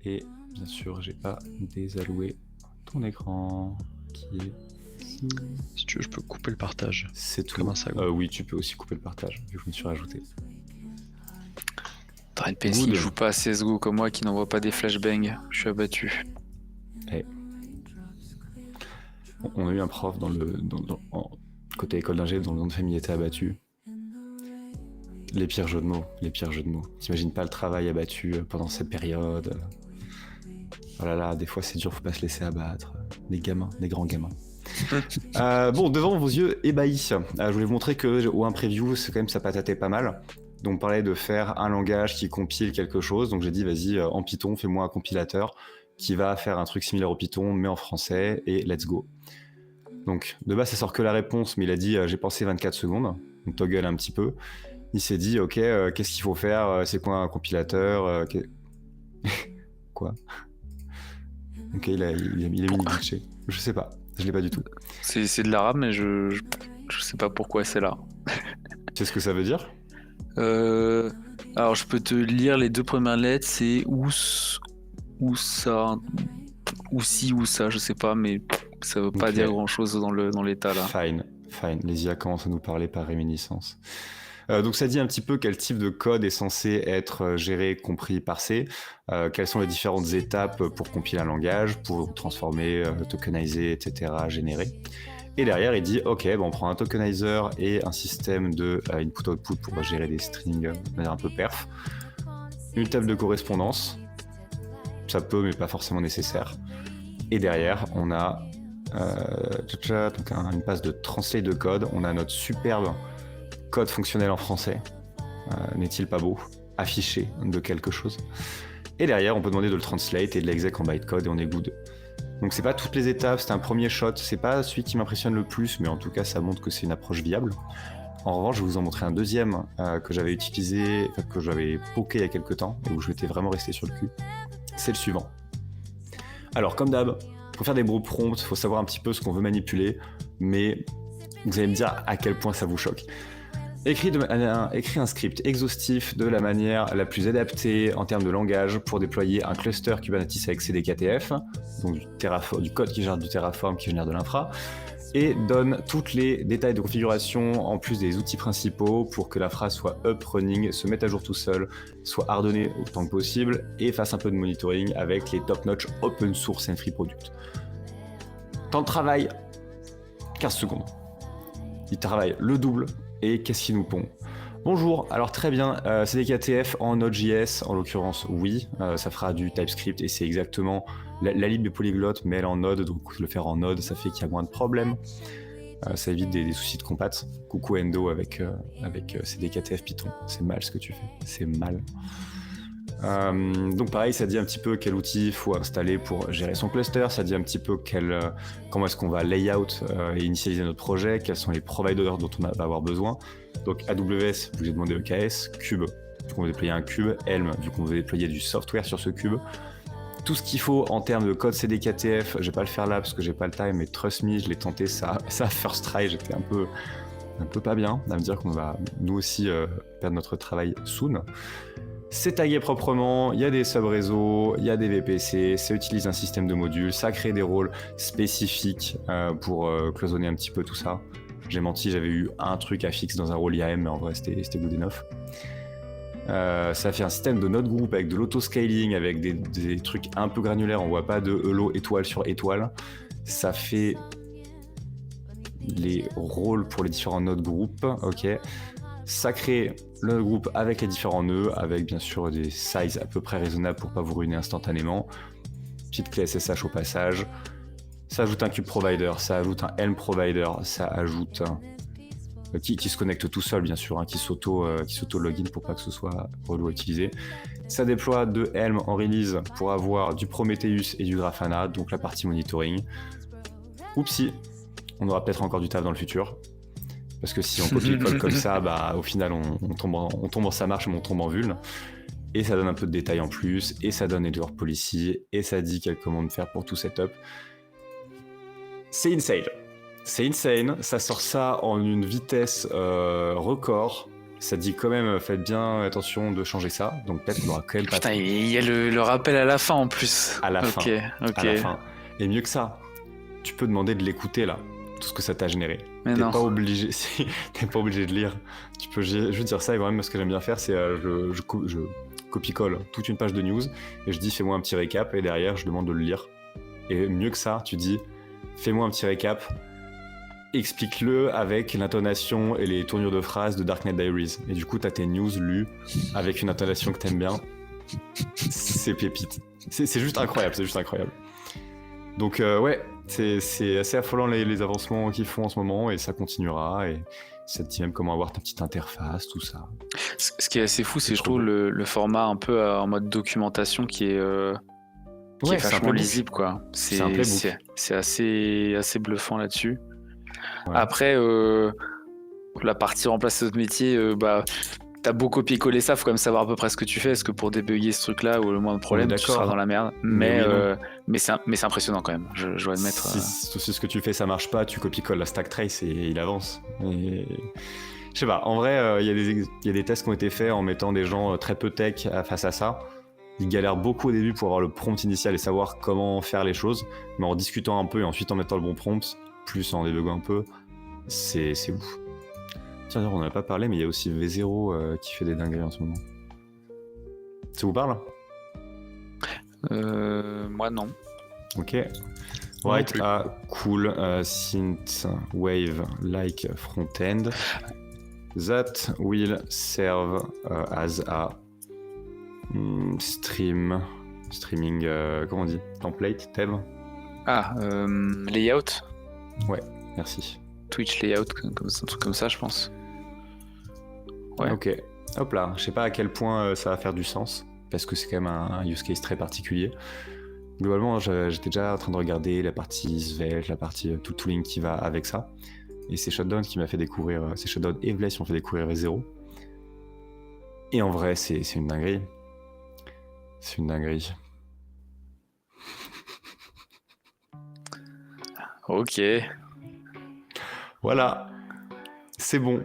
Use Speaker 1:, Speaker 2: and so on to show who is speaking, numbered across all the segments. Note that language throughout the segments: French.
Speaker 1: Et bien sûr, j'ai pas désalloué ton écran qui est ici.
Speaker 2: Si tu veux, je peux couper le partage.
Speaker 1: C'est tout.
Speaker 2: Comme un sagot.
Speaker 1: Oui, tu peux aussi couper le partage, vu que je me suis rajouté.
Speaker 3: T'as une PC qui joue pas à CSGO comme moi, qui n'envoie pas des flashbangs. Je suis abattu.
Speaker 1: Hey. On a eu un prof côté école d'ingé dont le nom de famille était abattu. Les pires jeux de mots. T'imagines pas le travail abattu pendant cette période. Oh là là, des fois c'est dur, faut pas se laisser abattre. Des grands gamins. Bon, devant vos yeux ébahis, je voulais vous montrer que au un preview, c'est quand même ça patatait pas mal. Donc on parlait de faire un langage qui compile quelque chose. Donc j'ai dit vas-y, en Python, fais-moi un compilateur qui va faire un truc similaire au Python, mais en français, et let's go. Donc de base ça sort que la réponse, mais il a dit j'ai pensé 24 secondes, donc toggle un petit peu. Il s'est dit ok, qu'est-ce qu'il faut faire, c'est quoi un compilateur, quoi. Ok, il a mis glitché. Je sais pas, je l'ai pas du tout.
Speaker 3: C'est de l'arabe, mais je sais pas pourquoi c'est là.
Speaker 1: Tu sais ce que ça veut dire?
Speaker 3: Alors je peux te lire les 2 premières lettres, c'est ou ça, ou si ou ça, je sais pas, mais ça veut pas dire grand chose dans l'état là.
Speaker 1: Fine. Les IA commencent à nous parler par réminiscence. Donc ça dit un petit peu quel type de code est censé être géré, compris, parsé, quelles sont les différentes étapes pour compiler un langage, pour transformer, tokeniser, etc., générer. Et derrière, il dit ok, on prend un tokenizer et un système de input-output pour gérer des strings de manière un peu perf. Une table de correspondance, ça peut mais pas forcément nécessaire. Et derrière, on a donc une passe de translate de code, on a notre superbe code fonctionnel en français, n'est-il pas beau, affiché de quelque chose. Et derrière, on peut demander de le translate et de l'exec en bytecode et on est good. Donc c'est pas toutes les étapes, c'est un premier shot, c'est pas celui qui m'impressionne le plus, mais en tout cas ça montre que c'est une approche viable. En revanche, je vais vous en montrer un deuxième que j'avais utilisé, que j'avais poké il y a quelques temps et où je m'étais vraiment resté sur le cul. C'est le suivant. Alors comme d'hab, pour faire des bro prompts, il faut savoir un petit peu ce qu'on veut manipuler, mais vous allez me dire à quel point ça vous choque. Écris un script exhaustif de la manière la plus adaptée en termes de langage pour déployer un cluster Kubernetes avec CDKTF, donc du code qui génère du Terraform, qui génère de l'infra, et donne tous les détails de configuration en plus des outils principaux pour que l'infra soit up, running, se mette à jour tout seul, soit hardené autant que possible et fasse un peu de monitoring avec les top-notch open source and free products. Temps de travail, 15 secondes. Il travaille le double. Et qu'est-ce qu'il nous pond? Bonjour, alors très bien, CDKTF en Node.js, en l'occurrence, oui, ça fera du TypeScript et c'est exactement la libre de polyglotte, mais elle est en Node, donc le faire en Node, ça fait qu'il y a moins de problèmes. Ça évite des soucis de compat. Coucou Endo avec CDKTF Python, c'est mal ce que tu fais, c'est mal. Donc pareil, ça dit un petit peu quel outil il faut installer pour gérer son cluster, ça dit un petit peu comment est-ce qu'on va layout et initialiser notre projet, quels sont les providers dont on va avoir besoin. Donc AWS, vu que j'ai demandé EKS, Cube, vu qu'on veut déployer un cube, Helm, vu qu'on veut déployer du software sur ce cube. Tout ce qu'il faut en termes de code CDKTF, je vais pas le faire là parce que j'ai pas le time, mais trust me, je l'ai tenté ça first try, j'étais un peu pas bien à me dire qu'on va nous aussi perdre notre travail soon. C'est tagué proprement, il y a des sub-réseaux, il y a des VPC, ça utilise un système de modules, ça crée des rôles spécifiques pour cloisonner un petit peu tout ça. J'ai menti, j'avais eu un truc à fixe dans un rôle IAM, mais en vrai c'était good enough. Ça fait un système de node group avec de l'autoscaling, avec des trucs un peu granulaires, on voit pas de hello étoile sur étoile. Ça fait les rôles pour les différents node group, ok. Ça crée le groupe avec les différents nœuds, avec bien sûr des sizes à peu près raisonnables pour pas vous ruiner instantanément. Petite clé SSH au passage. Ça ajoute un kube provider, ça ajoute un Helm provider, ça ajoute qui se connecte tout seul bien sûr, qui s'auto-login pour pas que ce soit relou à utiliser. Ça déploie de Helm en release pour avoir du Prometheus et du Grafana, donc la partie monitoring. Oupsie, on aura peut-être encore du taf dans le futur. Parce que si on copie le code comme ça, au final, on tombe en ça marche, mais on tombe en vuln. Et ça donne un peu de détails en plus, et ça donne Edward Policy, et ça dit quelle commande faire pour tout setup. C'est insane, ça sort ça en une vitesse record. ça dit quand même, faites bien attention de changer ça. Donc peut-être qu'on aura quand même pas
Speaker 3: Putain, il y a le rappel à la fin en plus.
Speaker 1: à la
Speaker 3: Ok,
Speaker 1: fin.
Speaker 3: ok.
Speaker 1: À la fin. Et mieux que ça, tu peux demander de l'écouter là, tout ce que ça t'a généré.
Speaker 3: Mais
Speaker 1: T'es
Speaker 3: non.
Speaker 1: pas obligé, t'es pas obligé de lire. Tu peux juste dire ça et vraiment ce que j'aime bien faire, c'est je copie-colle toute une page de news et je dis fais-moi un petit récap et derrière je demande de le lire. Et mieux que ça, tu dis fais-moi un petit récap, explique-le avec l'intonation et les tournures de phrases de Dark Knight Diaries. Et du coup, t'as tes news lues avec une intonation que t'aimes bien. C'est pépite. C'est juste incroyable, c'est juste incroyable. Donc ouais, c'est assez affolant les avancements qu'ils font en ce moment et ça continuera. Et ça te dit même comment avoir ta petite interface, tout ça.
Speaker 3: Ce qui est assez fou, c'est je
Speaker 1: trop
Speaker 3: trouve
Speaker 1: beau.
Speaker 3: le format un peu en mode documentation qui est
Speaker 1: Ouais, c'est un
Speaker 3: vachement
Speaker 1: playbook.
Speaker 3: lisible, quoi.
Speaker 1: C'est un playbook.
Speaker 3: C'est assez bluffant là-dessus.
Speaker 1: Ouais.
Speaker 3: Après, la partie remplacer d'autres métiers, t'as beau copier-coller ça, faut quand même savoir à peu près ce que tu fais, parce que pour débugger ce truc-là, ou le moindre problème, tu
Speaker 1: d'accord.
Speaker 3: seras dans la merde.
Speaker 1: Mais oui, non.
Speaker 3: Mais c'est impressionnant quand même, je dois admettre.
Speaker 1: Si ce que tu fais ça marche pas, tu copie-colles la stack trace et il avance. Et... Je sais pas, en vrai, il y a des tests qui ont été faits en mettant des gens très peu tech face à ça. Ils galèrent beaucoup au début pour avoir le prompt initial et savoir comment faire les choses, mais en discutant un peu et ensuite en mettant le bon prompt, plus en débuguant un peu, c'est ouf. Tiens, d'ailleurs, on n'en a pas parlé, mais il y a aussi V0 qui fait des dingueries en ce moment. Ça vous parle?
Speaker 3: Moi non.
Speaker 1: Ok. Write a cool synth wave like front-end that will serve as a streaming, comment on dit? Template, thème?
Speaker 3: Layout,
Speaker 1: Ouais, merci.
Speaker 3: Twitch layout, un truc comme ça, je pense. Ouais.
Speaker 1: Ok, hop là, je sais pas à quel point ça va faire du sens, parce que c'est quand même un use case très particulier. Globalement, j'étais déjà en train de regarder la partie Svelte, la partie tout tooling qui va avec ça. Et c'est Shutdown qui m'a fait découvrir, c'est Shutdown et Vless qui m'ont fait découvrir V0. Et en vrai, c'est une dinguerie. C'est une dinguerie.
Speaker 3: Ok.
Speaker 1: Voilà, c'est bon.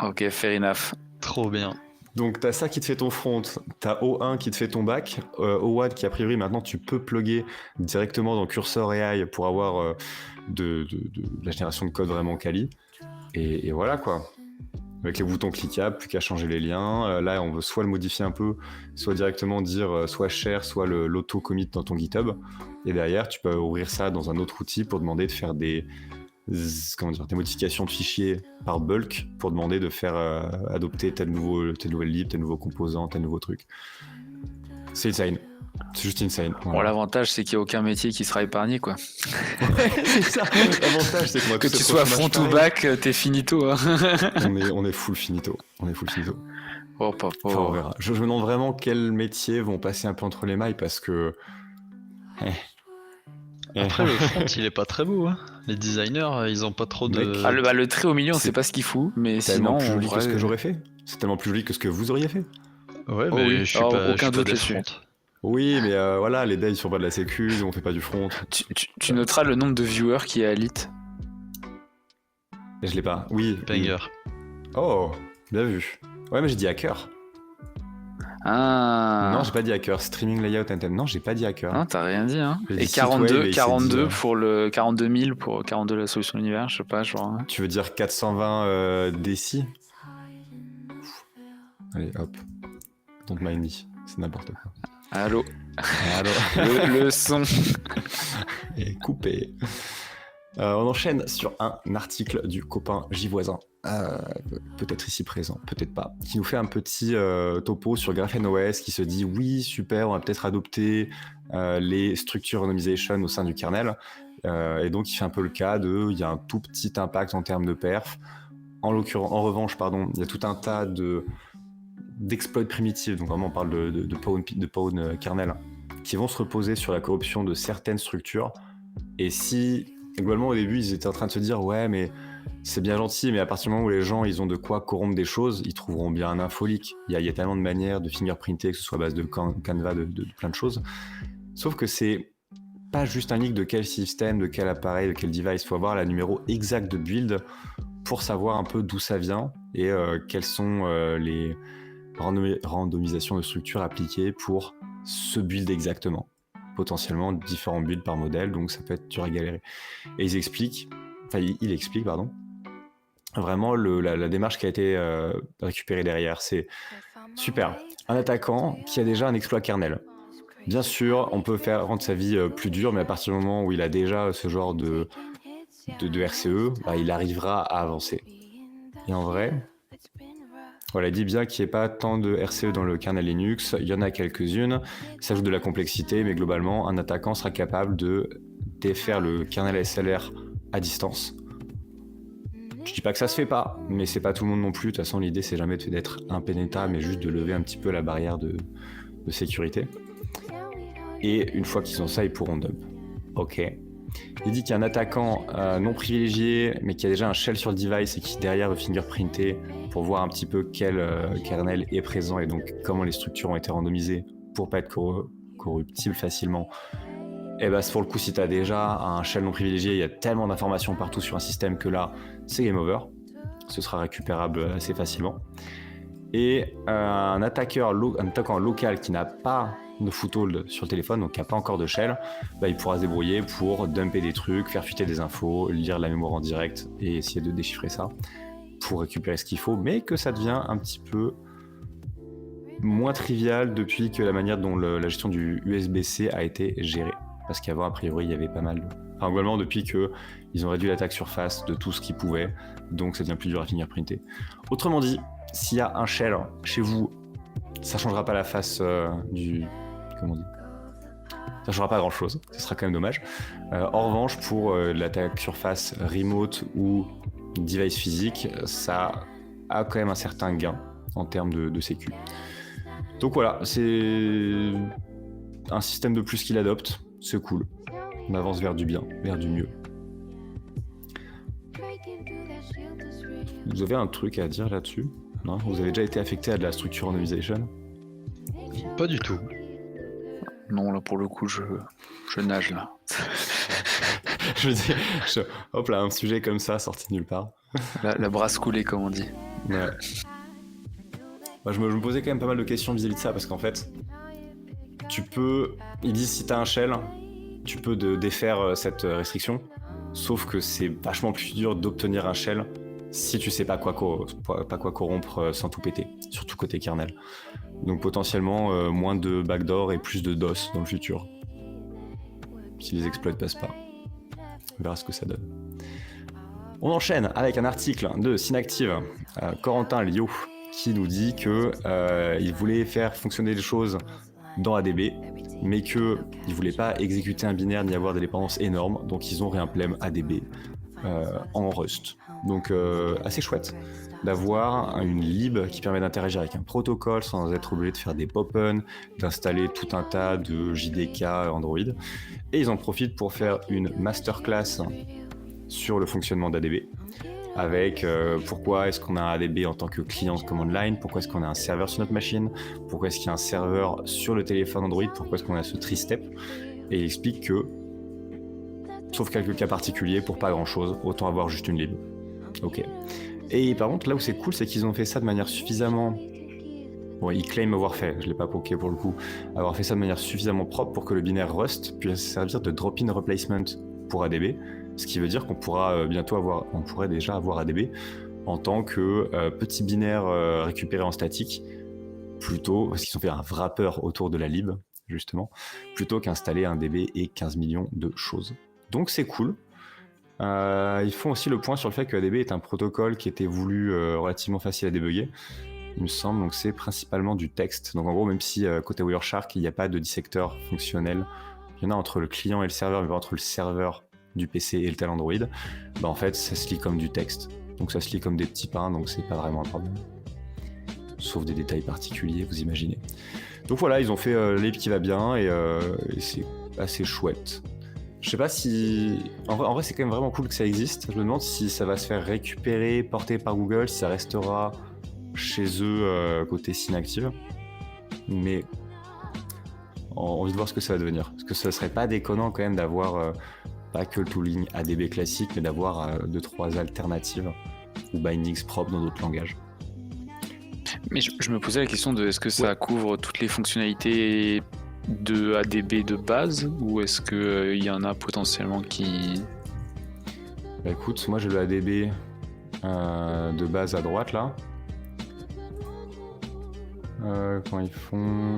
Speaker 3: Ok, fair enough.
Speaker 2: Trop bien.
Speaker 1: Donc t'as ça qui te fait ton front, t'as O1 qui te fait ton back, O1 qui a priori maintenant tu peux plugger directement dans Cursor AI pour avoir de la génération de code vraiment quali. Et voilà quoi. Avec les boutons cliquables, plus qu'à changer les liens. Là on veut soit le modifier un peu, soit directement dire soit share, soit l'auto-commit dans ton GitHub. Et derrière tu peux ouvrir ça dans un autre outil pour demander de faire des modifications de fichiers par bulk pour demander de faire adopter tel nouvelle lib, tel nouveau composant, tel nouveau truc. C'est insane. C'est juste insane.
Speaker 3: Bon, l'avantage, c'est qu'il n'y a aucun métier qui sera épargné, quoi.
Speaker 1: C'est ça. L'avantage, c'est
Speaker 3: que tu sois front ou back, t'es finito. Hein.
Speaker 1: on est full finito. On est full finito.
Speaker 3: Oh, papa.
Speaker 1: Enfin, on verra. Je me demande vraiment quels métiers vont passer un peu entre les mailles parce que...
Speaker 2: Après, le front, il est pas très beau. Hein. Les designers, ils ont pas trop de...
Speaker 3: Le trait au milieu, on sait pas ce qu'il fout, mais
Speaker 1: tellement
Speaker 3: sinon...
Speaker 1: plus joli que ce que j'aurais fait. C'est tellement plus joli que ce que vous auriez fait.
Speaker 2: Ouais, mais
Speaker 3: oui.
Speaker 2: je suis pas,
Speaker 3: aucun doute
Speaker 2: des
Speaker 3: là-dessus.
Speaker 2: fronts.
Speaker 1: Oui, mais voilà, les devs ils font pas de la sécu, on fait pas du front.
Speaker 3: Tu noteras le nombre de viewers qui est à Lit.
Speaker 1: Je l'ai pas. Oui.
Speaker 2: Banger.
Speaker 1: Oh, bien vu. Ouais, mais j'ai dit hacker.
Speaker 3: Ah.
Speaker 1: Non, j'ai pas dit hacker. Streaming layout and non, j'ai pas dit hacker.
Speaker 3: Non, t'as rien dit, hein.
Speaker 1: J'ai
Speaker 3: Et
Speaker 1: dit Sitewave
Speaker 3: 42
Speaker 1: et il s'est dit,
Speaker 3: pour le 42 000 pour 42 la solution de l'univers, je sais pas, genre. Hein.
Speaker 1: Tu veux dire 420 DC? Allez, hop. Don't mind me. C'est n'importe quoi.
Speaker 3: Allô.
Speaker 1: Allô.
Speaker 3: le son.
Speaker 1: Et coupé. On enchaîne sur un article du copain J Voisin, peut-être ici présent, peut-être pas, qui nous fait un petit topo sur GrapheneOS qui se dit oui, super, on va peut-être adopter les structure randomization au sein du kernel. Et donc il fait un peu le cas il y a un tout petit impact en termes de perf. En revanche, il y a tout un tas d'exploits primitifs, donc vraiment on parle de pawn kernel, qui vont se reposer sur la corruption de certaines structures. Et si, globalement au début, ils étaient en train de se dire ouais mais c'est bien gentil, mais à partir du moment où les gens ils ont de quoi corrompre des choses, ils trouveront bien un infolique. Il y a tellement de manières de fingerprinter, que ce soit à base de Canva, de plein de choses. Sauf que c'est pas juste un leak de quel système, de quel appareil, de quel device. Il faut avoir la numéro exact de build pour savoir un peu d'où ça vient et quelles sont les randomisations de structures appliquées pour ce build exactement. Potentiellement différents builds par modèle, donc ça peut être dur à galérer. Et il explique, vraiment la démarche qui a été récupérée derrière. C'est super. Un attaquant qui a déjà un exploit kernel. Bien sûr, on peut rendre sa vie plus dure, mais à partir du moment où il a déjà ce genre de RCE, il arrivera à avancer. Et en vrai, voilà, il dit bien qu'il n'y ait pas tant de RCE dans le kernel Linux, il y en a quelques-unes, ça ajoute de la complexité, mais globalement, un attaquant sera capable de défaire le kernel SLR à distance. Je dis pas que ça se fait pas, mais c'est pas tout le monde non plus. De toute façon, l'idée c'est jamais d'être impénétrable, mais juste de lever un petit peu la barrière de sécurité. Et une fois qu'ils ont ça, ils pourront dump. Ok. Il dit qu'il y a un attaquant non privilégié, mais qui a déjà un shell sur le device et qui derrière veut fingerprinter pour voir un petit peu quel kernel est présent et donc comment les structures ont été randomisées pour pas être corruptibles facilement. Et bah pour le coup, si tu as déjà un shell non privilégié, il y a tellement d'informations partout sur un système que là, c'est game over. Ce sera récupérable assez facilement. Et un attaquant local qui n'a pas de foothold sur le téléphone, donc qui n'a pas encore de shell, il pourra se débrouiller pour dumper des trucs, faire fuiter des infos, lire la mémoire en direct et essayer de déchiffrer ça pour récupérer ce qu'il faut, mais que ça devient un petit peu moins trivial depuis que la manière dont la gestion du USB-C a été gérée. Parce qu'avant, a priori, il y avait pas mal de... Enfin, globalement, depuis qu'ils ont réduit l'attaque surface de tout ce qu'ils pouvaient, donc ça devient plus dur à fingerprinter. Autrement dit, s'il y a un shell chez vous, ça changera pas la face du... Comment on dit ? Ça changera pas grand-chose, ce sera quand même dommage. En revanche, pour l'attaque surface remote ou device physique, ça a quand même un certain gain en termes de sécu. Donc voilà, c'est un système de plus qu'il adopte. C'est cool. On avance vers du bien, vers du mieux. Vous avez un truc à dire là-dessus ? Non ? Vous avez déjà été affecté à de la structure randomization ?
Speaker 2: Pas du tout.
Speaker 3: Non, là pour le coup, je nage là.
Speaker 1: Je veux dire, hop là, un sujet comme ça sorti de nulle part.
Speaker 3: La brasse coulée, comme on dit.
Speaker 1: Ouais. Je me posais quand même pas mal de questions vis-à-vis de ça parce qu'en fait, ils disent si t'as un shell, tu peux défaire cette restriction, sauf que c'est vachement plus dur d'obtenir un shell si tu sais pas quoi corrompre sans tout péter, surtout côté kernel. Donc potentiellement moins de backdoor et plus de DOS dans le futur, si les exploits ne passent pas. On verra ce que ça donne. On enchaîne avec un article de Synactive, Corentin Liot, qui nous dit qu'il voulait faire fonctionner les choses dans ADB, mais qu'ils ne voulaient pas exécuter un binaire ni avoir des dépendances énormes, donc ils ont réimplem ADB en Rust. Donc assez chouette d'avoir une lib qui permet d'interagir avec un protocole sans être obligé de faire des pop-on, d'installer tout un tas de JDK Android. Et ils en profitent pour faire une masterclass sur le fonctionnement d'ADB, avec pourquoi est-ce qu'on a un ADB en tant que client de command line, pourquoi est-ce qu'on a un serveur sur notre machine, pourquoi est-ce qu'il y a un serveur sur le téléphone Android, pourquoi est-ce qu'on a ce tree-step. Et il explique que, sauf quelques cas particuliers, pour pas grand-chose, autant avoir juste une lib. Ok. Et par contre, là où c'est cool, c'est qu'ils ont fait ça de manière suffisamment... Bon, ils claiment avoir fait, je l'ai pas poké pour le coup, avoir fait ça de manière suffisamment propre pour que le binaire Rust puisse servir de drop-in replacement pour ADB, ce qui veut dire qu'on pourra on pourrait déjà avoir ADB en tant que petit binaire récupéré en statique, plutôt, parce qu'ils ont fait un wrapper autour de la lib, justement, plutôt qu'installer un DB et 15 millions de choses. Donc c'est cool. Ils font aussi le point sur le fait que ADB est un protocole qui était voulu relativement facile à débugger, il me semble, donc c'est principalement du texte. Donc en gros, même si côté Wireshark, il n'y a pas de dissecteur fonctionnel, il y en a entre le client et le serveur, mais pas entre le serveur du PC et le tel Android, en fait ça se lit comme du texte. Donc ça se lit comme des petits pains, donc c'est pas vraiment un problème. Sauf des détails particuliers, vous imaginez. Donc voilà, ils ont fait l'ép qui va bien et c'est assez chouette. Je sais pas si... En vrai, c'est quand même vraiment cool que ça existe. Je me demande si ça va se faire récupérer, porter par Google, si ça restera chez eux côté Synactive. Mais envie de voir ce que ça va devenir. Parce que ça serait pas déconnant quand même d'avoir pas que le tooling ADB classique, mais d'avoir 2-3 alternatives ou bindings propres dans d'autres langages.
Speaker 3: Mais je me posais la question de est-ce que ça couvre toutes les fonctionnalités de ADB de base ou est-ce qu'il y en a potentiellement qui...
Speaker 1: Bah écoute, moi j'ai le ADB de base à droite là. Quand ils font...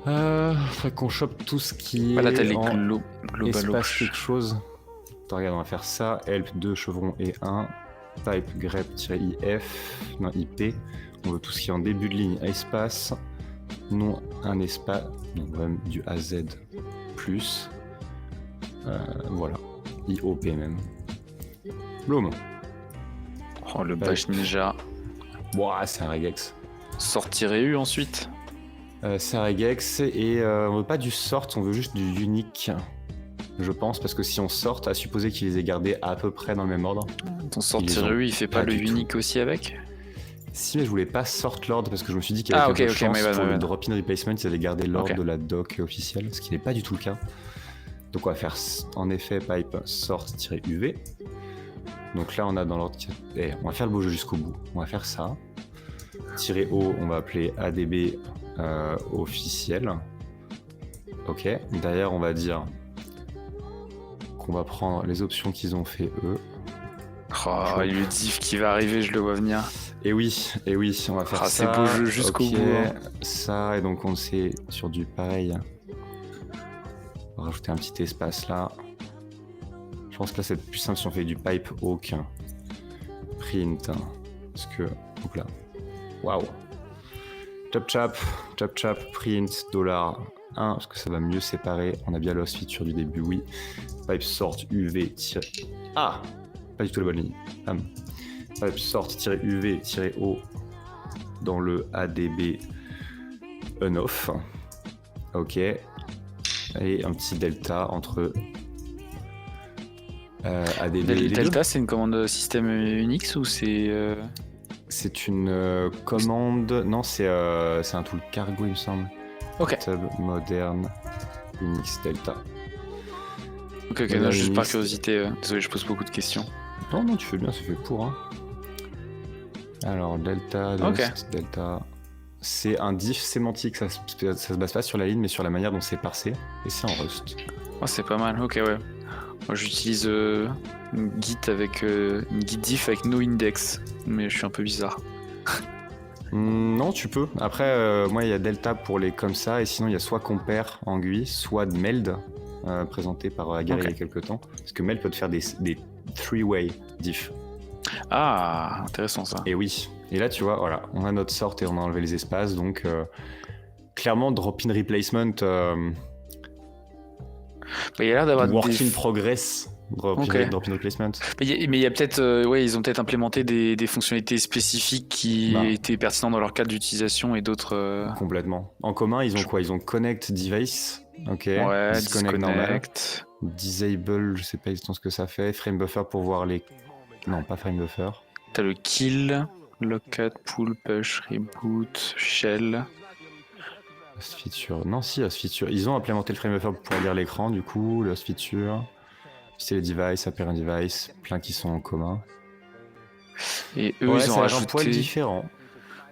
Speaker 1: faudrait qu'on chope tout ce qui
Speaker 3: Voilà,
Speaker 1: est
Speaker 3: t'as les
Speaker 1: en
Speaker 3: global
Speaker 1: espace quelque chose. Attends, regarde, on va faire ça. Help 2 chevron et 1. Type grep-if. Non, IP. On veut tout ce qui est en début de ligne espace. Non, un espace. Non, même du AZ plus. Voilà. IOP même. Bloom.
Speaker 3: Oh, le Bash Ninja.
Speaker 1: Ouah, c'est un regex.
Speaker 3: Sortir EU ensuite.
Speaker 1: C'est un regex et on veut pas du sort, on veut juste du unique. Je pense, parce que si on sort, à supposer qu'il les ait gardés à peu près dans le même ordre.
Speaker 3: Ton sortir EU, il fait pas le unique aussi avec?
Speaker 1: Si, mais je voulais pas sort l'ordre parce que je me suis dit qu'il y avait quelque chance pour le drop-in replacement, ils allaient garder l'ordre de la doc officielle, ce qui n'est pas du tout le cas. Donc on va faire en effet pipe sort-UV. Donc là on a dans l'ordre, on va faire le beau jeu jusqu'au bout. On va faire ça. -O, on va appeler ADB officiel. Ok. D'ailleurs on va dire qu'on va prendre les options qu'ils ont fait eux.
Speaker 3: Oh, et le diff qui va arriver, je le vois venir.
Speaker 1: Et oui, on va faire ça.
Speaker 3: C'est beau jeu jusqu'au bout. Hein.
Speaker 1: Ça, et donc on sait sur du pareil. On va rajouter un petit espace là. Je pense que là c'est plus simple si on fait du pipe hawk. Print. Parce que. Donc là. Waouh. Chap, print, $1. Parce que ça va mieux séparer. On a bien l'os feature du début, oui. Pipe sort UV. Ah! Pas du tout la bonne ligne. Pipe sort-UV-O dans le ADB on-off. Ok. Et un petit delta entre ADB et
Speaker 3: delta, c'est une commande système Unix ou c'est...
Speaker 1: C'est une commande... Non, c'est un tool cargo, il me semble.
Speaker 3: Ok.
Speaker 1: Tab moderne Unix delta.
Speaker 3: Ok, non, juste par curiosité. Désolé, je pose beaucoup de questions.
Speaker 1: Non, tu fais bien, c'est fait pour. Hein. Alors, delta, delta... C'est un diff sémantique, ça se base pas sur la ligne, mais sur la manière dont c'est parsé. Et c'est en Rust.
Speaker 3: Oh, c'est pas mal, ok, ouais. Moi, j'utilise une git avec une git diff avec no index, mais je suis un peu bizarre.
Speaker 1: Non, tu peux. Après, moi, il y a delta pour les comme ça, et sinon, il y a soit compare en GUI, soit meld, présenté par Agar il y a quelques temps. Parce que meld peut te faire des three-way diff.
Speaker 3: Ah, intéressant ça.
Speaker 1: Et oui. Et là, tu vois, voilà, on a notre sort et on a enlevé les espaces, donc clairement, drop-in replacement.
Speaker 3: Il y a l'air d'avoir
Speaker 1: work in progress. Drop-in replacement.
Speaker 3: Mais il y a peut-être, ils ont peut-être implémenté des fonctionnalités spécifiques qui étaient pertinentes dans leur cadre d'utilisation et d'autres.
Speaker 1: Complètement. En commun, ils ont quoi? Ils ont connect device. Ok.
Speaker 3: Ouais,
Speaker 1: disconnect normal. Disable, je sais pas exactement ce que ça fait. Frame buffer pour voir les. Non, pas frame buffer.
Speaker 3: T'as le kill, lockat, pull, push, reboot, shell.
Speaker 1: Host feature. Non, si, host feature. Ils ont implémenté le frame buffer pour lire l'écran, du coup, le host feature. C'est les devices, apparent device, plein qui sont en commun.
Speaker 3: Et eux, ils ont rajouté
Speaker 1: un poil différent.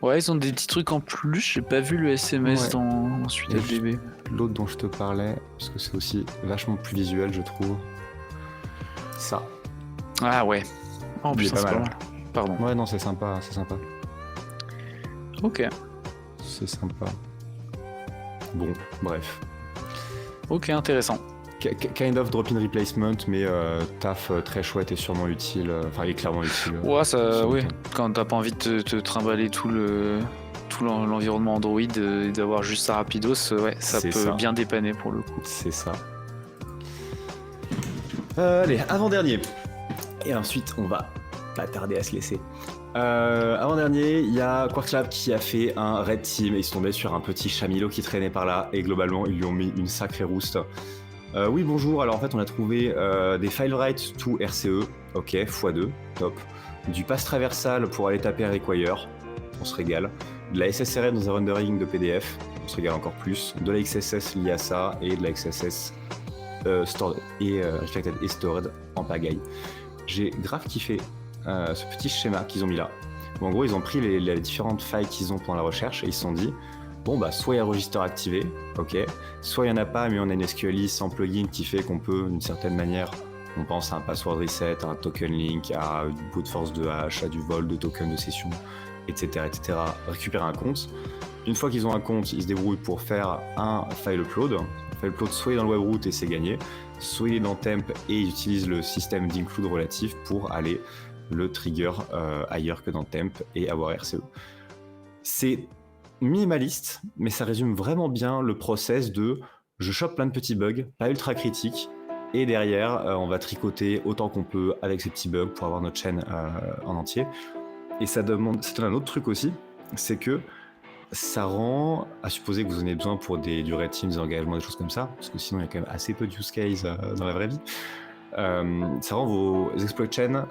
Speaker 3: Ouais, ils ont des petits trucs en plus. J'ai pas vu le SMS dans suite ADB.
Speaker 1: L'autre dont je te parlais, parce que c'est aussi vachement plus visuel, je trouve. Ça.
Speaker 3: Ah ouais. Oh putain,
Speaker 1: c'est pas mal.
Speaker 3: Pardon.
Speaker 1: Ouais, non, c'est sympa, c'est sympa.
Speaker 3: Ok.
Speaker 1: C'est sympa. Bon, bref.
Speaker 3: Ok, intéressant.
Speaker 1: Kind of drop-in replacement, mais taf très chouette et sûrement utile. Enfin, il est clairement utile.
Speaker 3: Ouais, ça, oui. Quand t'as pas envie de te trimballer tout l'environnement Android et d'avoir juste ça rapidos, ouais, ça peut bien dépanner pour le coup.
Speaker 1: C'est ça. Allez, avant-dernier. Et ensuite, on va pas tarder à se laisser. Avant-dernier, il y a Quarklab qui a fait un red team et ils sont tombés sur un petit Chamilo qui traînait par là et globalement, ils lui ont mis une sacrée rouste. Oui, bonjour. Alors en fait, on a trouvé des file write to RCE, ok, x2, top. Du pass traversal pour aller taper require, on se régale. De la SSRF dans un rendering de PDF, on se régale encore plus. De la XSS liée à ça et de la XSS stored et reflected et stored en pagaille. j'ai grave kiffé ce petit schéma qu'ils ont mis là. Bon, en gros, ils ont pris les différentes failles qu'ils ont pendant la recherche et ils se sont dit, bon, bah, soit il y a un register activé, ok, soit il n'y en a pas, mais on a une SQLi sans plugin qui fait qu'on peut, d'une certaine manière, on pense à un password reset, à un token link, à du brute force de hash, à du vol de token de session, etc., récupérer un compte. Une fois qu'ils ont un compte, ils se débrouillent pour faire un file upload. Le file upload, soit il est dans le webroot et c'est gagné, soit il est dans temp et ils utilisent le système d'include relatif pour aller le trigger ailleurs que dans temp et avoir RCE. C'est minimaliste, mais ça résume vraiment bien le process de je chope plein de petits bugs, pas ultra critiques, et derrière on va tricoter autant qu'on peut avec ces petits bugs pour avoir notre chaîne en entier. Et ça donne un autre truc aussi, c'est que ça rend, à supposer que vous en ayez besoin pour du red team, des engagements, des choses comme ça, parce que sinon il y a quand même assez peu de use case dans la vraie vie, ça rend vos exploit chains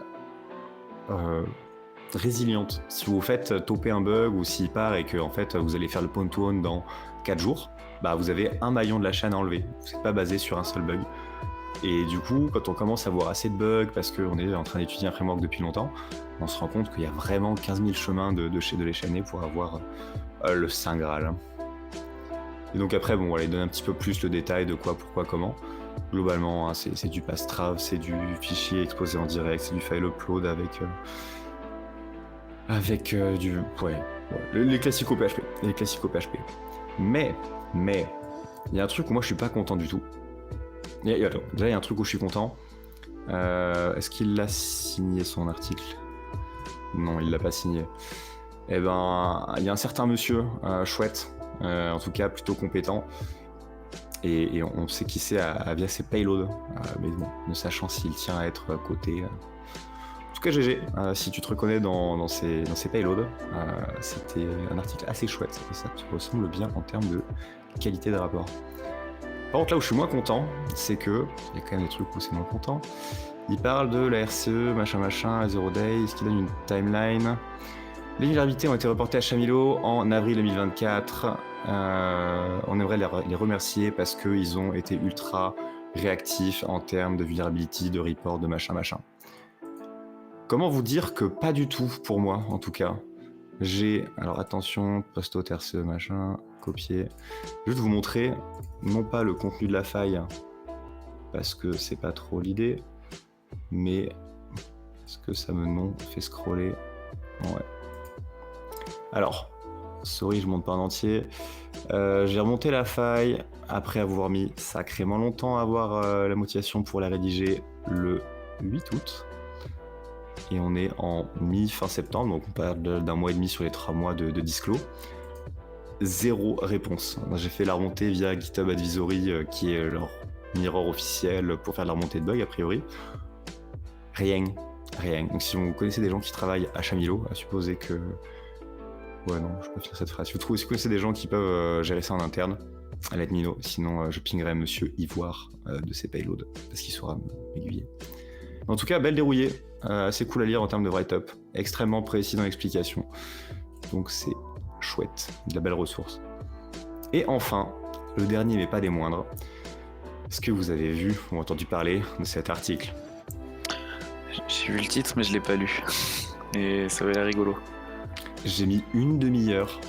Speaker 1: résilientes. Si vous faites toper un bug ou s'il part et que en fait, vous allez faire le point to own dans 4 jours, bah, vous avez un maillon de la chaîne à enlever. Vous n'êtes pas basé sur un seul bug. Et du coup, quand on commence à avoir assez de bugs parce qu'on est en train d'étudier un framework depuis longtemps, on se rend compte qu'il y a vraiment 15 000 chemins de les chaîner pour avoir le Saint Graal. Et donc après, bon, voilà, il donne un petit peu plus le détail de quoi, pourquoi, comment. Globalement, hein, c'est du pass-trav, c'est du fichier exposé en direct, c'est du file upload avec du... Ouais, les classiques au PHP. Les classiques au PHP. Mais, il y a un truc où moi je suis pas content du tout. Attends, déjà il y a un truc où je suis content. Est-ce qu'il l'a signé son article? Non, il l'a pas signé. Eh ben, il y a un certain monsieur chouette, en tout cas plutôt compétent, et on sait qui c'est via ses payloads, mais bon, ne sachant s'il tient à être coté. En tout cas, GG, si tu te reconnais dans ces payloads, c'était un article assez chouette, et ça te ressemble bien en termes de qualité de rapport. Par contre, là où je suis moins content, c'est que, il y a quand même des trucs où c'est moins content, il parle de la RCE, machin, 0 day, est-ce qu'il donne une timeline? Les vulnérabilités ont été reportées à Chamilo en avril 2024. On aimerait les remercier parce qu'ils ont été ultra réactifs en termes de vulnérability, de report, de machin. Comment vous dire que pas du tout pour moi, en tout cas. Alors attention, post-out RCE, machin, copier. Je vais vous montrer, non pas le contenu de la faille, parce que c'est pas trop l'idée, mais est-ce que ça me fait scroller? Ouais. Alors, sorry, je monte pas en entier. J'ai remonté la faille après avoir mis sacrément longtemps à avoir la motivation pour la rédiger le 8 août. Et on est en mi-fin septembre, donc on parle d'un mois et demi sur les 3 mois de disclos. 0 réponse. J'ai fait la remontée via GitHub Advisory, qui est leur mirror officiel pour faire la remontée de bugs, a priori. Rien. Donc si vous connaissez des gens qui travaillent à Chamilo, à supposer que... Ouais, non, je peux pas finir cette phrase. Si vous connaissez des gens qui peuvent gérer ça en interne, à l'aide Nino, sinon je pingerai Monsieur Ivoire de ses payloads, parce qu'il saura m'aiguiller. En tout cas, belle dérouillée, assez cool à lire en termes de write-up, extrêmement précis dans l'explication, donc c'est chouette, de la belle ressource. Et enfin, le dernier mais pas des moindres, est-ce que vous avez vu ou entendu parler de cet article?
Speaker 3: J'ai vu le titre mais je l'ai pas lu, et ça avait l'air rigolo.
Speaker 1: J'ai mis une demi-heure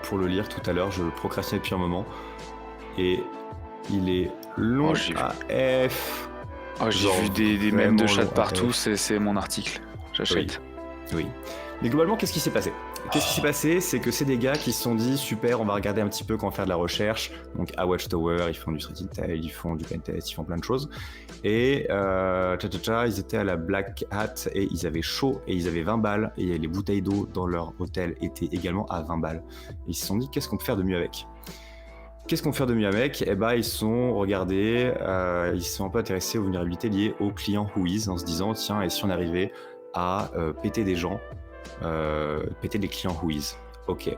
Speaker 1: pour le lire tout à l'heure, je le procrastinais depuis un moment, et il est long AF.
Speaker 3: Oh, j'ai vu des mèmes de chat partout, c'est mon article, j'achète.
Speaker 1: Oui. Mais globalement, qu'est-ce qui s'est passé? C'est que c'est des gars qui se sont dit, super, on va regarder un petit peu quand on va faire de la recherche. Donc à Watchtower, ils font du threat intel, ils font du pentest, ils font plein de choses. Et ils étaient à la Black Hat et ils avaient chaud et ils avaient 20 balles. Et les bouteilles d'eau dans leur hôtel étaient également à 20 balles. Et ils se sont dit, qu'est-ce qu'on peut faire de mieux avec? Eh ben, ils se sont regardés, ils se sont un peu intéressés aux vulnérabilités liées aux clients Whois en se disant, tiens, et si on arrivait à péter des gens, péter des clients Whois? Ok.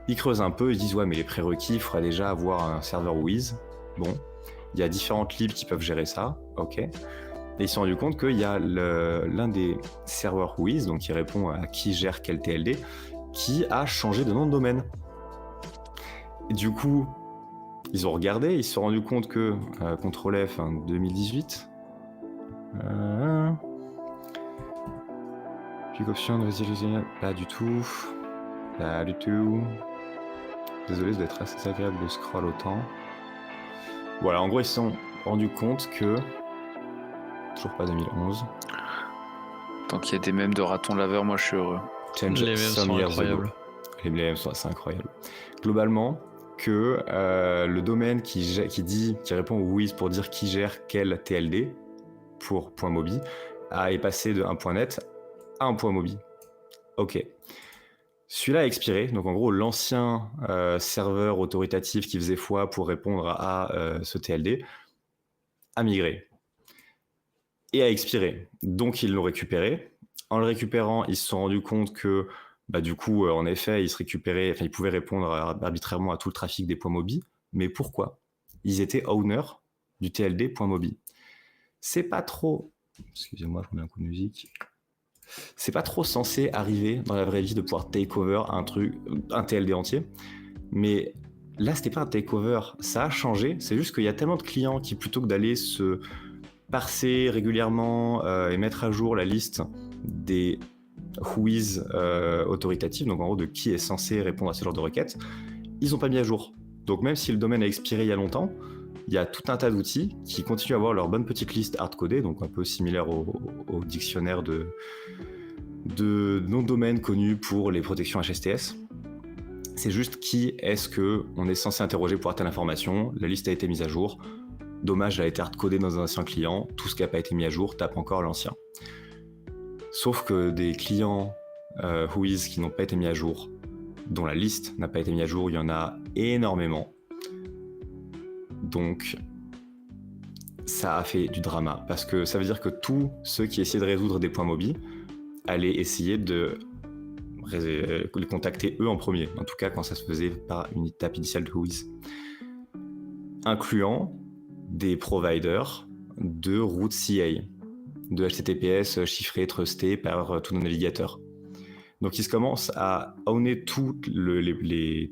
Speaker 1: Ils creusent un peu, ils disent, ouais, mais les prérequis, il faudrait déjà avoir un serveur Whois. Bon, il y a différentes libs qui peuvent gérer ça, ok. Et ils se sont rendus compte qu'il y a l'un des serveurs Whois, donc qui répond à qui gère quel TLD, qui a changé de nom de domaine. Et du coup, ils ont regardé, ils se sont rendus compte que CTRL F 2018, Pick option de résolution, pas du tout. Pas du tout. Désolé, ça doit être assez agréable de scroll autant. Voilà, en gros, ils se sont rendus compte que... Toujours pas 2011.
Speaker 3: Tant qu'il y a des mèmes de raton laveur, moi je suis heureux.
Speaker 1: Change
Speaker 2: Les mêmes
Speaker 1: some
Speaker 2: sont
Speaker 1: years
Speaker 2: incroyables.
Speaker 1: ago. Les mêmes sont assez incroyables. Globalement, que le domaine qui répond au WHOIS pour dire qui gère quel TLD pour .mobi est passé de .net à un .mobi. Ok. Celui-là a expiré, donc en gros l'ancien serveur autoritatif qui faisait foi pour répondre à ce TLD a migré et a expiré. Donc ils l'ont récupéré. En le récupérant, ils se sont rendus compte que du coup, en effet, ils pouvaient répondre arbitrairement à tout le trafic des .mobi. Mais pourquoi ? Ils étaient owners du TLD .mobi. C'est pas trop... Excusez-moi, je remets un coup de musique. C'est pas trop censé arriver dans la vraie vie de pouvoir take over un TLD entier. Mais là, c'était pas un take over. Ça a changé. C'est juste qu'il y a tellement de clients qui, plutôt que d'aller se parser régulièrement et mettre à jour la liste des WHOIS autoritatifs, donc en gros de qui est censé répondre à ce genre de requêtes, ils n'ont pas mis à jour. Donc même si le domaine a expiré il y a longtemps, il y a tout un tas d'outils qui continuent à avoir leur bonne petite liste hard-codée, donc un peu similaire au dictionnaire de noms de domaines connus pour les protections HSTS. C'est juste qui est-ce qu'on est censé interroger pour telle information, la liste a été mise à jour, dommage, elle a été hard-codée dans un ancien client, tout ce qui n'a pas été mis à jour tape encore l'ancien. Sauf que des clients WHOIS qui n'ont pas été mis à jour, dont la liste n'a pas été mise à jour, il y en a énormément. Donc, ça a fait du drama, parce que ça veut dire que tous ceux qui essayaient de résoudre des .mobi allaient essayer de les contacter eux en premier, en tout cas quand ça se faisait par une étape initiale de WHOIS, incluant des providers de route CA, de HTTPS chiffré, trusté par tous nos navigateurs. Donc ils commencent à owner tout les...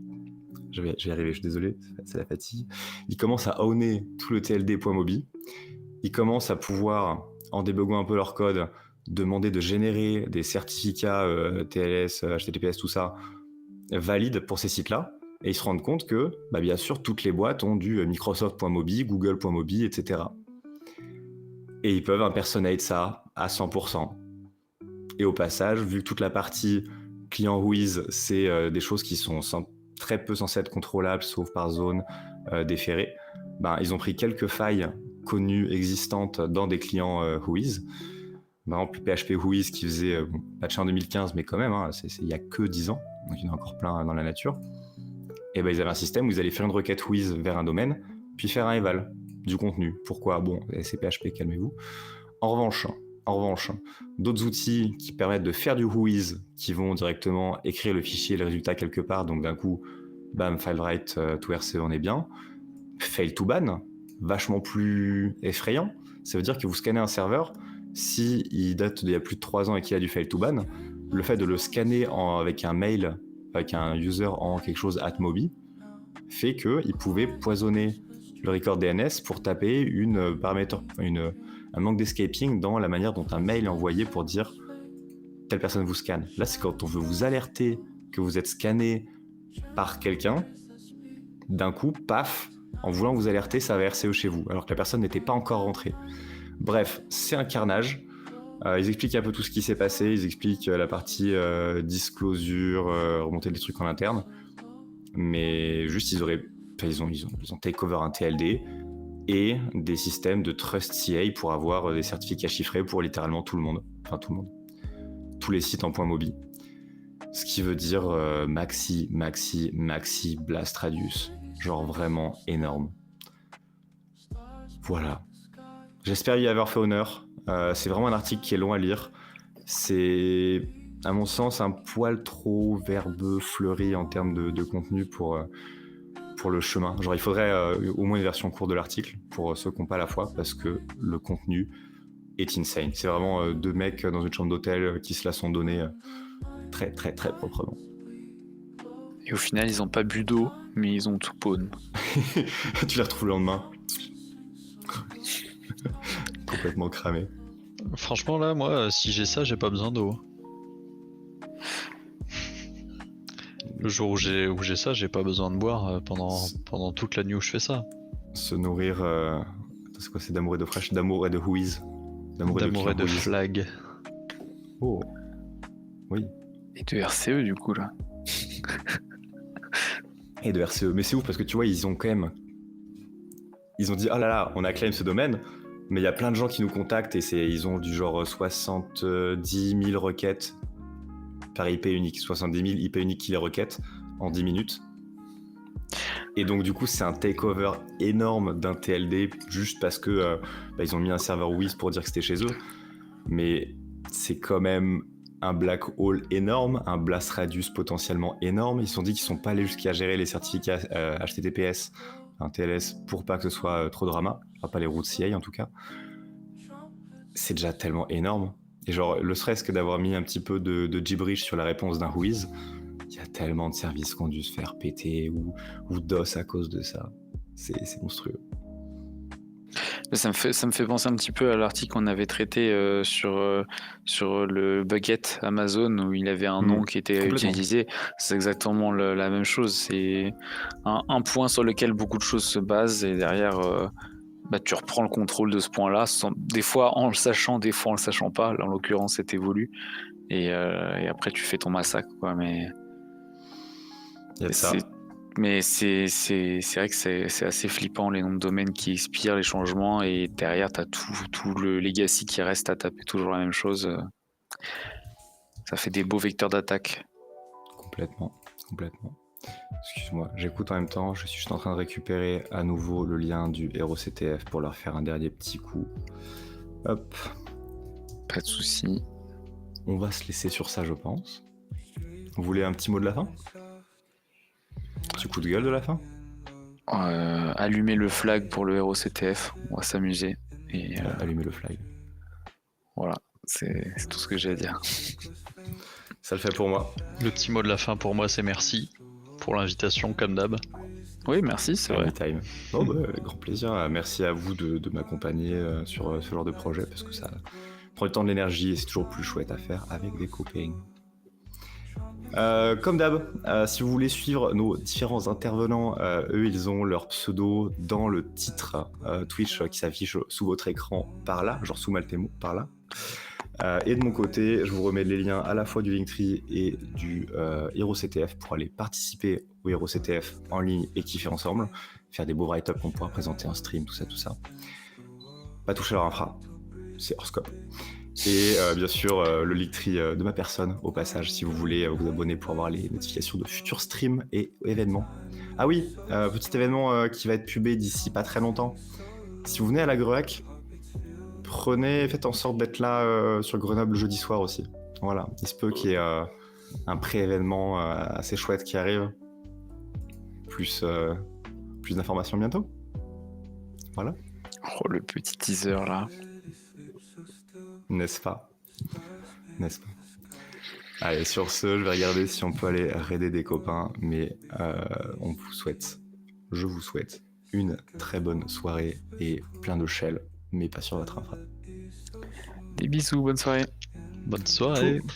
Speaker 1: Je vais y arriver, je suis désolé, c'est la fatigue. Ils commencent à owner tout le TLD.mobi. Ils commencent à pouvoir, en débuguant un peu leur code, demander de générer des certificats TLS, HTTPS, tout ça, valides pour ces sites-là. Et ils se rendent compte que, bien sûr, toutes les boîtes ont du Microsoft.mobi, Google.mobi, etc. Et ils peuvent impersonate ça à 100%. Et au passage, vu que toute la partie client WHOIS, c'est des choses qui sont très peu censées être contrôlables, sauf par zone déférée, ils ont pris quelques failles connues, existantes dans des clients WHOIS. Par exemple, PHP WHOIS qui faisait patché en 2015, mais quand même, il n'y a que 10 ans, donc il y en a encore plein dans la nature. Et ils avaient un système où ils allaient faire une requête WHOIS vers un domaine, puis faire un eval du contenu. Pourquoi ? Bon, c'est PHP, calmez-vous. En revanche, d'autres outils qui permettent de faire du WHOIS, qui vont directement écrire le fichier et le résultat quelque part, donc d'un coup, bam, file write to RC, on est bien. Fail to ban, vachement plus effrayant. Ça veut dire que vous scannez un serveur, s'il date d'il y a plus de 3 ans et qu'il a du fail to ban, le fait de le scanner avec un mail, avec un user en quelque chose @mobi, fait qu'il pouvait poisonner le record DNS pour taper un manque d'escaping dans la manière dont un mail est envoyé pour dire telle personne vous scanne. Là, c'est quand on veut vous alerter que vous êtes scanné par quelqu'un, d'un coup, paf, en voulant vous alerter, ça va RCE chez vous, alors que la personne n'était pas encore rentrée. Bref, c'est un carnage. Ils expliquent un peu tout ce qui s'est passé, ils expliquent la partie disclosure, remonter des trucs en interne, mais juste ils ont take over un TLD et des systèmes de trust CA pour avoir des certificats chiffrés pour littéralement tout le monde, tous les sites en .mobi. Ce qui veut dire maxi blast radius, genre vraiment énorme. Voilà. J'espère y avoir fait honneur. C'est vraiment un article qui est long à lire. C'est, à mon sens, un poil trop verbeux, fleuri en termes de contenu pour le chemin. Genre, il faudrait au moins une version courte de l'article pour ceux qui n'ont pas la foi, parce que le contenu est insane. C'est vraiment 2 mecs dans une chambre d'hôtel qui se la sont donnés très très très proprement.
Speaker 3: Et au final, ils n'ont pas bu d'eau, mais ils ont tout pawn.
Speaker 1: Tu les retrouves le lendemain. Complètement cramé.
Speaker 2: Franchement, là, moi, si j'ai ça, j'ai pas besoin d'eau. Le jour où j'ai ça, j'ai pas besoin de boire pendant toute la nuit où je fais ça.
Speaker 1: Se nourrir, c'est quoi, c'est d'amour et de fraîche, d'amour et de whois.
Speaker 2: D'amour et de
Speaker 1: Clear Wheeze.
Speaker 2: flag.
Speaker 1: Oh, oui.
Speaker 3: Et de RCE du coup là.
Speaker 1: Et de RCE. Mais c'est ouf parce que tu vois, ils ont quand même. Ils ont dit, oh là là, on a claim ce domaine, mais il y a plein de gens qui nous contactent et ils ont du genre 70 000 requêtes par IP unique. 70 000 IP uniques qui les requêtent en 10 minutes. Et donc, du coup, c'est un takeover énorme d'un TLD juste parce que ils ont mis un serveur Wiz pour dire que c'était chez eux. Mais c'est quand même un black hole énorme, un blast radius potentiellement énorme. Ils se sont dit qu'ils ne sont pas allés jusqu'à gérer les certificats HTTPS, un TLS, pour pas que ce soit trop drama. Enfin, pas les routes CI en tout cas. C'est déjà tellement énorme. Et genre, le serait-ce que d'avoir mis un petit peu de gibberish sur la réponse d'un Whois, il y a tellement de services qui ont dû se faire péter ou DOS à cause de ça. C'est monstrueux.
Speaker 3: Ça me fait penser un petit peu à l'article qu'on avait traité sur le bucket Amazon où il avait un nom qui était utilisé. C'est exactement la même chose. C'est un point sur lequel beaucoup de choses se basent et derrière, tu reprends le contrôle de ce point-là, des fois en le sachant, des fois en le sachant pas. Là, en l'occurrence, c'est évolue et après tu fais ton massacre, quoi. Mais
Speaker 1: il y a ça.
Speaker 3: Mais c'est vrai que c'est assez flippant les noms de domaines qui expirent, les changements, et derrière t'as tout le legacy qui reste à taper toujours la même chose. Ça fait des beaux vecteurs d'attaque.
Speaker 1: Complètement. Excuse-moi, j'écoute en même temps, je suis juste en train de récupérer à nouveau le lien du HeroCTF pour leur faire un dernier petit coup. Hop.
Speaker 3: Pas de souci.
Speaker 1: On va se laisser sur ça, je pense. Vous voulez un petit mot de la fin ? Petit coup de gueule de la fin ?
Speaker 3: Allumer le flag pour le HeroCTF, on va s'amuser. Et
Speaker 1: allumer le flag.
Speaker 3: Voilà, c'est tout ce que j'ai à dire.
Speaker 1: Ça le fait pour moi.
Speaker 2: Le petit mot de la fin pour moi, c'est merci pour l'invitation, comme d'hab.
Speaker 3: Oui, merci, c'est vrai.
Speaker 1: Anytime. Oh, grand plaisir. Merci à vous de m'accompagner sur ce genre de projet parce que ça prend du temps, de l'énergie et c'est toujours plus chouette à faire avec des copains. Comme d'hab, si vous voulez suivre nos différents intervenants, eux ils ont leur pseudo dans le titre Twitch qui s'affiche sous votre écran par là, genre sous Maltemo par là. Et de mon côté, je vous remets les liens à la fois du Linktree et du HeroCTF pour aller participer au HeroCTF en ligne et kiffer ensemble, faire des beaux write-up qu'on pourra présenter en stream, tout ça. Pas toucher leur infra, c'est hors scope. Et bien sûr le Linktree de ma personne au passage si vous voulez vous abonner pour avoir les notifications de futurs streams et événements. Ah oui, petit événement qui va être pubé d'ici pas très longtemps. Si vous venez à la Greac, faites en sorte d'être là sur Grenoble jeudi soir aussi. Voilà, il se peut qu'il y ait un pré-événement assez chouette qui arrive. Plus d'informations bientôt. Voilà.
Speaker 3: Oh, le petit teaser là.
Speaker 1: N'est-ce pas ? Allez, sur ce, je vais regarder si on peut aller raider des copains, mais je vous souhaite une très bonne soirée et plein de shells, mais pas sur votre infra.
Speaker 3: Des bisous, bonne soirée.
Speaker 2: Bonne soirée.
Speaker 1: Ciao.